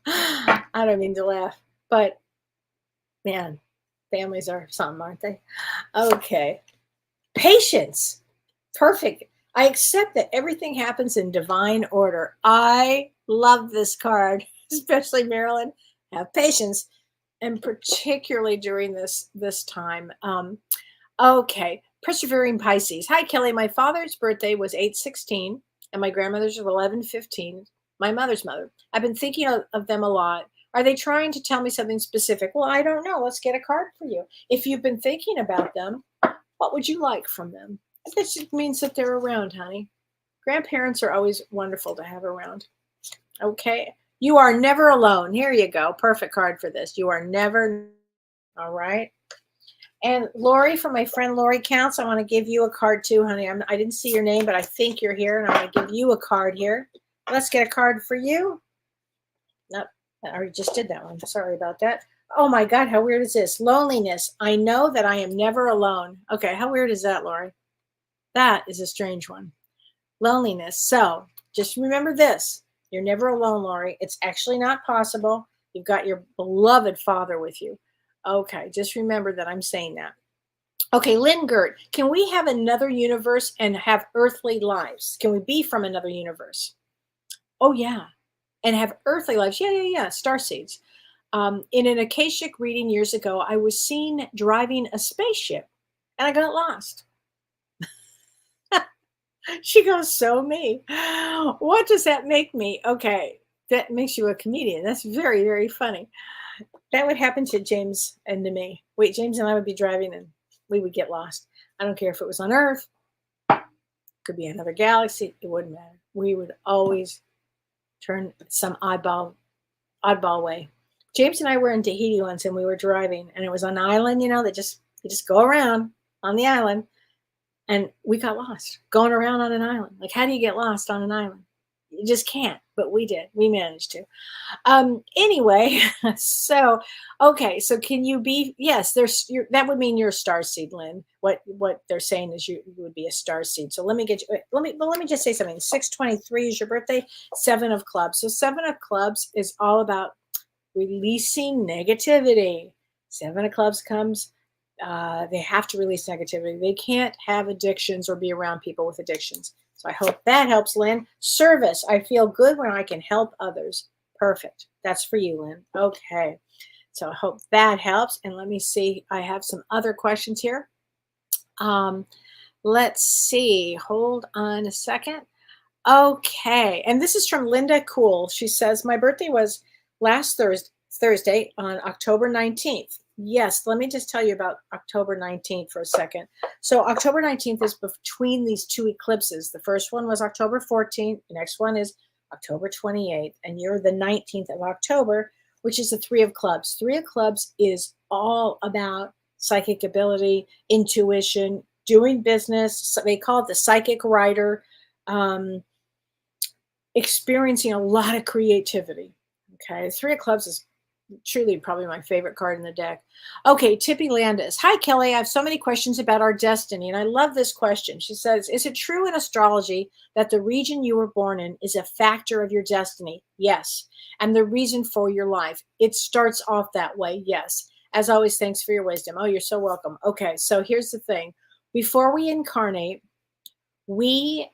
I don't mean to laugh, but man, families are something, aren't they? Okay. Patience. Perfect. I accept that everything happens in divine order. I love this card, especially Marilyn. Have patience, and particularly during this time. Okay. Persevering Pisces. Hi, Kellee. My father's birthday was 8/16, and my grandmother's was 11/15. My mother's mother. I've been thinking of them a lot. Are they trying to tell me something specific? Well, I don't know. Let's get a card for you. If you've been thinking about them, what would you like from them? That just means that they're around, honey. Grandparents are always wonderful to have around. Okay. You are never alone. Here you go. Perfect card for this. You are never. All right. And Lori, from my friend Lori Counts, I want to give you a card too, honey. I didn't see your name, but I think you're here, and I want to give you a card here. Let's get a card for you. Nope, I already just did that one. Sorry about that. Oh my God, how weird is this? Loneliness. I know that I am never alone. Okay, how weird is that, Lori? That is a strange one. Loneliness. So just remember this. You're never alone, Lori. It's actually not possible. You've got your beloved father with you. Okay, just remember that I'm saying that. Okay, Lynn Gert, can we have another universe and have earthly lives? Can we be from another universe? Oh, yeah. And have earthly lives. Yeah. Starseeds. In an Akashic reading years ago, I was seen driving a spaceship and I got lost. She goes, so me. What does that make me? Okay, that makes you a comedian. That's very, very funny. That would happen to James and to me. Wait, James and I would be driving and we would get lost. I don't care if it was on Earth. Could be another galaxy. It wouldn't matter. We would always turn some oddball way. James and I were in Tahiti once and we were driving and it was on an island, that you just go around on the island, and we got lost going around on an island. Like, how do you get lost on an island? You just can't, but we did. We managed to. Anyway, so okay, so can you be? Yes, that would mean you're a star seed, Lynn. What they're saying is you would be a star seed. So let me get you. Let me just say something. 623 is your birthday. 7 of clubs. So 7 of clubs is all about releasing negativity. 7 of clubs comes. They have to release negativity. They can't have addictions or be around people with addictions. So I hope that helps, Lynn. Service. I feel good when I can help others. Perfect. That's for you, Lynn. Okay. So I hope that helps. And let me see. I have some other questions here. Let's see. Hold on a second. Okay. And this is from Linda Cool. She says, my birthday was last Thursday on October 19th. Yes, let me just tell you about October 19th for a second. So October 19th is between these 2 eclipses. The first one was October 14th. The next one is October 28th. And you're the 19th of October, which is the 3 of clubs. 3 of clubs is all about psychic ability, intuition, doing business. So they call it the psychic writer, experiencing a lot of creativity. Okay, 3 of clubs is truly probably my favorite card in the deck. Okay, Tippy Landis. Hi, Kellee. I have so many questions about our destiny, and I love this question. She says, is it true in astrology that the region you were born in is a factor of your destiny? Yes. And the reason for your life? It starts off that way. Yes. As always, thanks for your wisdom. Oh, you're so welcome. Okay, so here's the thing. Before we incarnate, we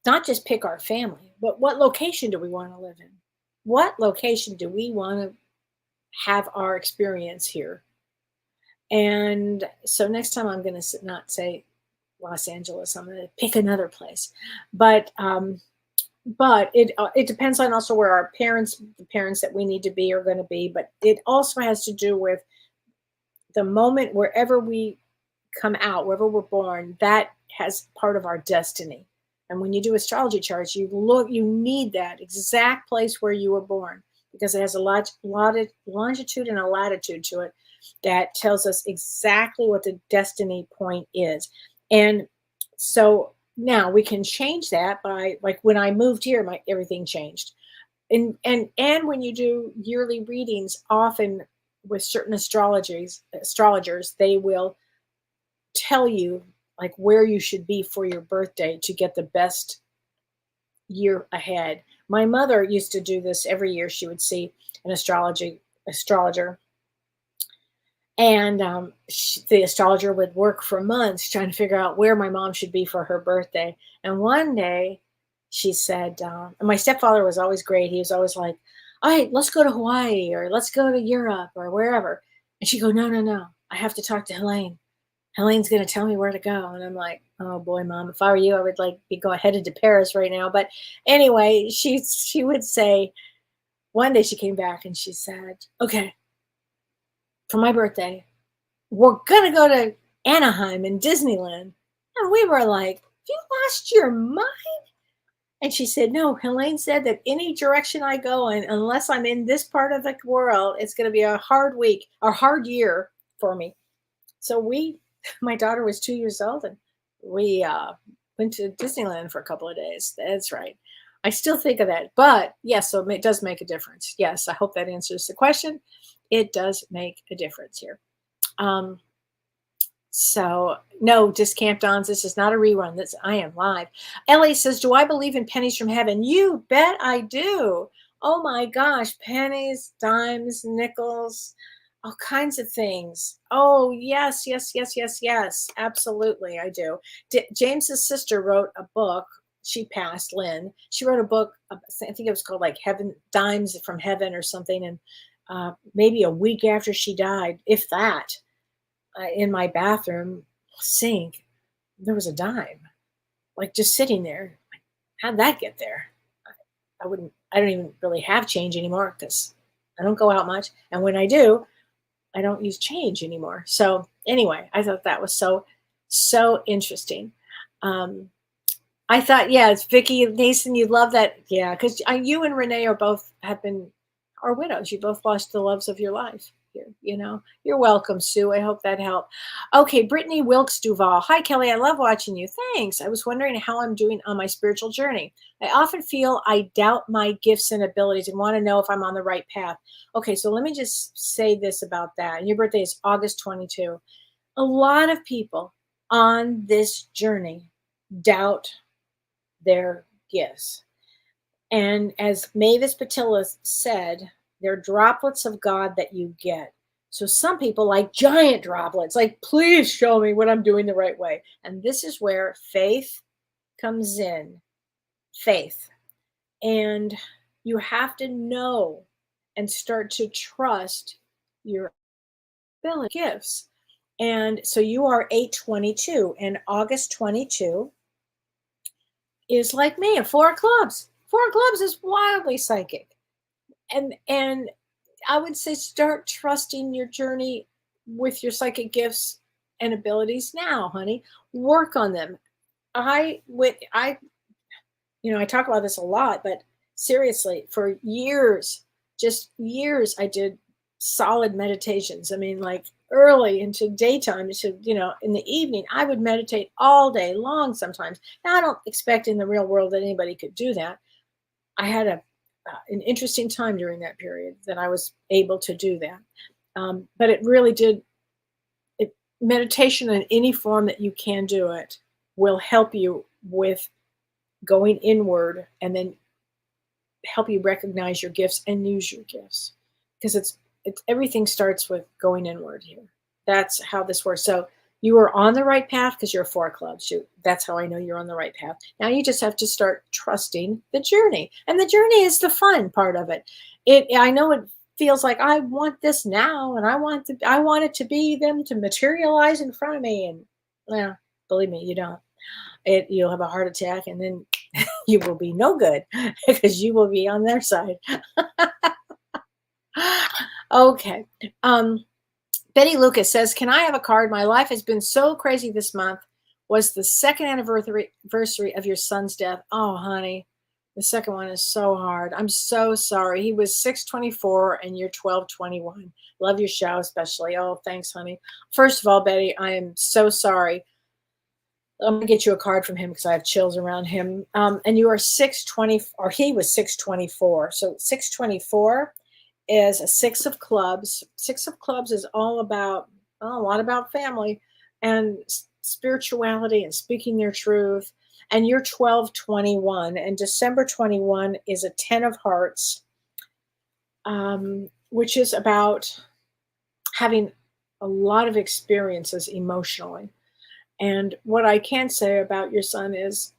not just pick our family, but what location do we want to live in? What location do we want to have our experience here? And so next time I'm going to not say Los Angeles, I'm going to pick another place. But it depends on also where our the parents that we need to be are going to be. But it also has to do with the moment wherever we come out, wherever we're born, that has part of our destiny. And when you do astrology charts, you need that exact place where you were born, because it has a longitude and a latitude to it that tells us exactly what the destiny point is. And so now we can change that by, like when I moved here, everything changed. And when you do yearly readings, often with certain astrologers, they will tell you like where you should be for your birthday to get the best year ahead. My mother used to do this every year. She would see an astrologer, and the astrologer would work for months trying to figure out where my mom should be for her birthday. And one day she said, and my stepfather was always great. He was always like, all right, let's go to Hawaii, or let's go to Europe, or wherever. And she'd go, no, I have to talk to Helene. Helene's going to tell me where to go. And I'm like, oh boy, Mom, if I were you, I would go headed to Paris right now. But anyway, she would say, one day she came back and she said, okay, for my birthday, we're going to go to Anaheim and Disneyland. And we were like, you lost your mind? And she said, no, Helene said that any direction I go in, unless I'm in this part of the world, it's going to be a hard week or hard year for me. So my daughter was 2 years old, and we went to Disneyland for a couple of days. That's right. I still think of that. But yes, so it does make a difference. Yes, I hope that answers the question. It does make a difference here. So no, Discamp Dons, this is not a rerun. I am live. Ellie says, do I believe in pennies from heaven? You bet I do. Oh my gosh, pennies, dimes, nickels, all kinds of things. Oh, yes. Absolutely, I do. James's sister wrote a book. She passed, Lynn. She wrote a book, I think it was called like Heaven, Dimes from Heaven or something. And maybe a week after she died, if that, in my bathroom sink, there was a dime, like just sitting there. How'd that get there? I don't even really have change anymore because I don't go out much. And when I do, I don't use change anymore. So anyway, I thought that was so interesting. I thought, yeah, it's Vicky Nason. You love that. Yeah. Cause you and Renee are widows. You both lost the loves of your life. here. You're welcome, Sue. I hope that helped. Okay, Brittany Wilkes Duval. Hi, Kellee. I love watching you. Thanks. I was wondering how I'm doing on my spiritual journey. I often feel I doubt my gifts and abilities and want to know if I'm on the right path. Okay, so let me just say this about that. And your birthday is August 22. A lot of people on this journey doubt their gifts. And as Mavis Patilla said, they're droplets of God that you get. So some people like giant droplets, like, please show me what I'm doing the right way. And this is where faith comes in. Faith. And you have to know and start to trust your ability gifts. And so you are 822, and August 22 is like me, a 4 of clubs. 4 of clubs is wildly psychic. And I would say start trusting your journey with your psychic gifts and abilities now, honey. Work on them. I talk about this a lot, but seriously, for years, just years, I did solid meditations. I mean, like early into daytime, in the evening, I would meditate all day long sometimes. Now, I don't expect in the real world that anybody could do that. I had an interesting time during that period that I was able to do that. But it really did, meditation in any form that you can do it will help you with going inward and then help you recognize your gifts and use your gifts. Because it's everything starts with going inward here. That's how this works. So you are on the right path because you're 4 clubs. That's how I know you're on the right path. Now you just have to start trusting the journey. And the journey is the fun part of it. I know it feels like I want this now, and I want it to be them to materialize in front of me. And well, believe me, you don't. You'll have a heart attack, and then you will be no good because you will be on their side. Okay. Betty Lucas says, can I have a card? My life has been so crazy this month. Was the 2nd anniversary of your son's death. Oh, honey, the second one is so hard. I'm so sorry. He was 6/24 and you're 12/21. Love your show, especially. Oh, thanks, honey. First of all, Betty, I am so sorry. I'm going to get you a card from him because I have chills around him. And you are 620, or he was 6/24. So 6/24 is a 6 of clubs. 6 of clubs is all about, a lot about family and spirituality and speaking their truth. And you're 12/21, and December 21 is a 10 of hearts, which is about having a lot of experiences emotionally. And what I can say about your son is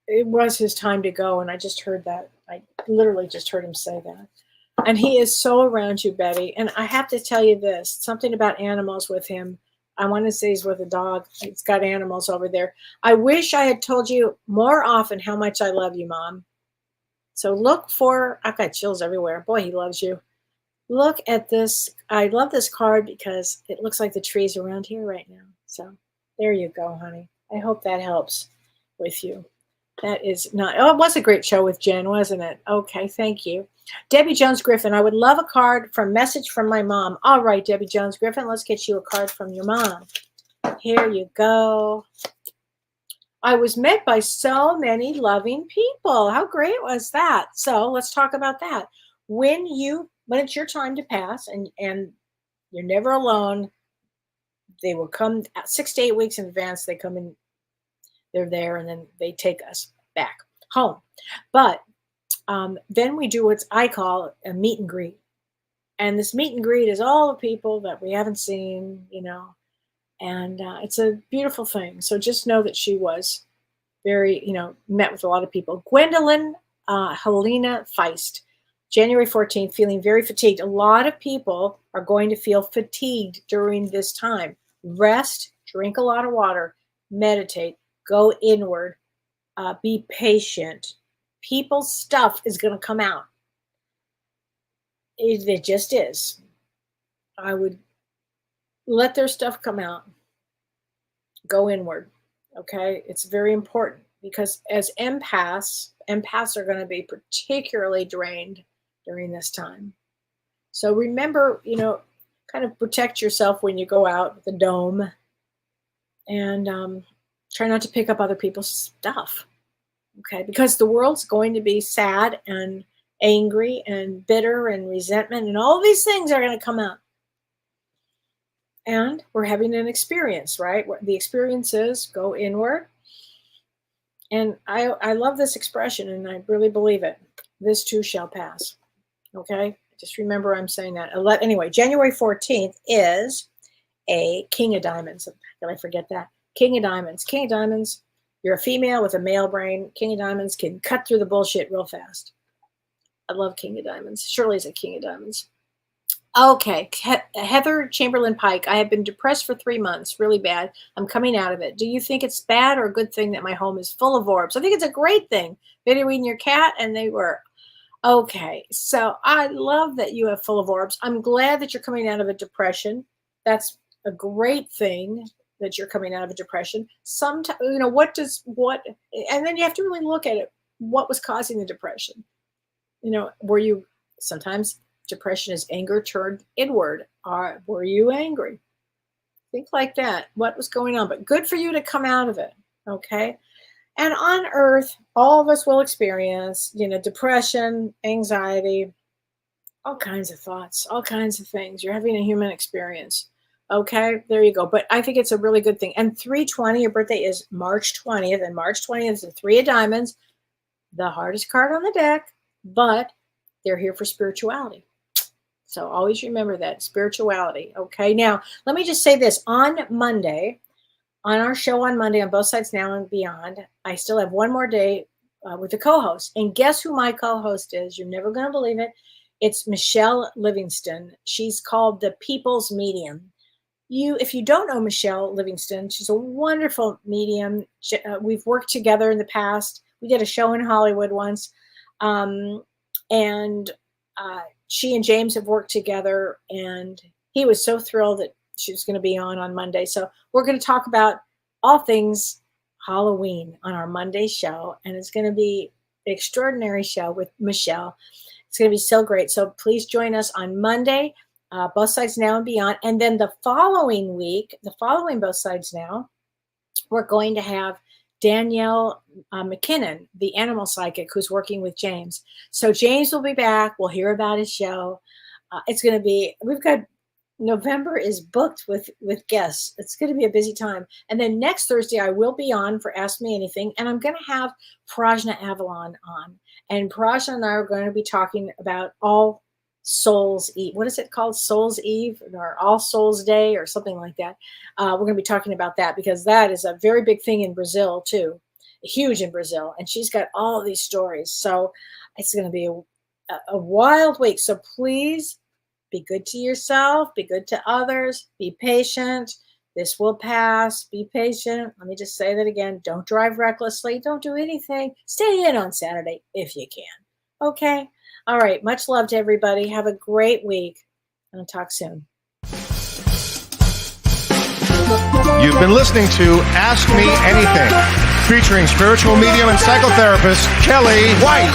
it was his time to go. And I just heard that. I literally just heard him say that. And he is so around you, Betty. And I have to tell you this, something about animals with him. I want to say he's with a dog. He's got animals over there. I wish I had told you more often how much I love you, Mom. So I've got chills everywhere. Boy, he loves you. Look at this. I love this card because it looks like the trees around here right now. So there you go, honey. I hope that helps with you. That is not, it was a great show with Jen, wasn't it? Okay, thank you. Debbie Jones Griffin, I would love a card from Message from My Mom. All right, Debbie Jones Griffin, let's get you a card from your mom. Here you go. I was met by so many loving people. How great was that? So let's talk about that. When it's your time to pass and you're never alone, they will come 6 to 8 weeks in advance. They come in, they're there, and then they take us back home. But then we do what I call a meet and greet. And this meet and greet is all the people that we haven't seen, and it's a beautiful thing. So just know that she was very, met with a lot of people. Gwendolyn Helena Feist, January 14th, feeling very fatigued. A lot of people are going to feel fatigued during this time. Rest, drink a lot of water, meditate, go inward, be patient. People's stuff is going to come out. It just is. I would let their stuff come out. Go inward. Okay? It's very important because as empaths are going to be particularly drained during this time. So remember, kind of protect yourself when you go out with the dome, and try not to pick up other people's stuff. Okay, because the world's going to be sad and angry and bitter and resentment, and all these things are going to come out. And we're having an experience, right? The experience is go inward. And I love this expression, and I really believe it. This too shall pass. Okay? Just remember I'm saying that. Anyway, January 14th is a King of Diamonds. Did I forget that? King of Diamonds. King of Diamonds, you're a female with a male brain. King of Diamonds can cut through the bullshit real fast. I love King of Diamonds. Shirley's a King of Diamonds. Okay, Heather Chamberlain Pike. I have been depressed for 3 months, really bad. I'm coming out of it. Do you think it's bad or a good thing that my home is full of orbs? I think it's a great thing. Videoing your cat, and they were. Okay, so I love that you have full of orbs. I'm glad that you're coming out of a depression. That's a great thing that you're coming out of a depression. Sometimes, and then you have to really look at it. What was causing the depression? Sometimes depression is anger turned inward. Were you angry? Think like that. What was going on? But good for you to come out of it. Okay. And on Earth, all of us will experience, depression, anxiety, all kinds of thoughts, all kinds of things. You're having a human experience. Okay, there you go. But I think it's a really good thing. And 320, your birthday is March 20th, and March 20th is the 3 of Diamonds, the hardest card on the deck, but they're here for spirituality. So always remember that, spirituality. Okay, now let me just say this. On Monday, on our show on Monday, on Both Sides Now and Beyond, I still have one more day with a co-host. And guess who my co-host is? You're never going to believe it. It's Michelle Livingston. She's called the People's Medium. If you don't know Michelle Livingston, she's a wonderful medium. We've worked together in the past. We did a show in Hollywood once. And she and James have worked together, and he was so thrilled that she was going to be on Monday. So we're going to talk about all things Halloween on our Monday show, and it's going to be an extraordinary show with Michelle. It's going to be so great. So please join us on Monday, Both Sides Now and Beyond. And then the following week, the following Both Sides Now, we're going to have Danielle McKinnon, the animal psychic who's working with James. So James will be back. We'll hear about his show. It's going to be, November is booked with guests. It's going to be a busy time. And then next Thursday, I will be on for Ask Me Anything. And I'm going to have Prajna Avalon on. And Prajna and I are going to be talking about All Souls Eve. What is it called? Souls Eve or All Souls Day or something like that. We're going to be talking about that because that is a very big thing in Brazil too. Huge in Brazil. And she's got all these stories. So it's going to be a wild week. So please be good to yourself. Be good to others. Be patient. This will pass. Be patient. Let me just say that again. Don't drive recklessly. Don't do anything. Stay in on Saturday if you can. Okay? All right. Much love to everybody. Have a great week. And I'll talk soon. You've been listening to Ask Me Anything, featuring spiritual medium and psychotherapist Kellee White.